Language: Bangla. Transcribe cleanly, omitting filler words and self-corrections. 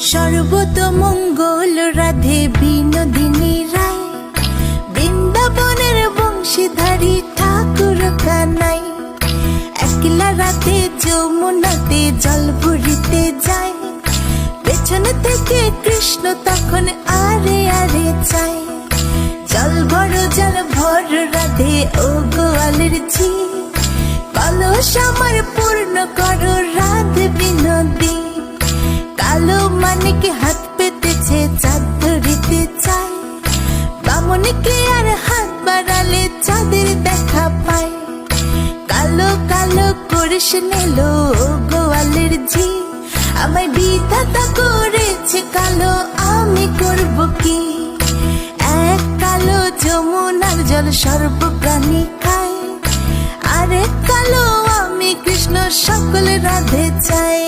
সর্বতমঙ্গল রাধে বিনোদিনী রায়, বৃন্দাবনের বংশীধারী ঠাকুর কানাই। একলা রাতে যমুনাতে জল ভরিতে যায়, পেছন থেকে কৃষ্ণ তখন আরে আরে চায়। জল ভর রাধে ও গোয়ালের ঝি, কলস আমার পূর্ণ করো রাধে বিনোদী। কালো মানিকে হাত পেতেছে চাঁদ ধরিতে চায়, বামনকে আর হাত বাড়ালে চাঁদের দেখা পায়। কালো কালো করিস নেলো গোয়ালের ঝি, আমায় বিধাতা করেছে কালো, আমি করব কি? এক কালো যমুনার জল সর্ব প্রাণী খায়, আরেক কালো আমি কৃষ্ণ সকল রাধে চাই।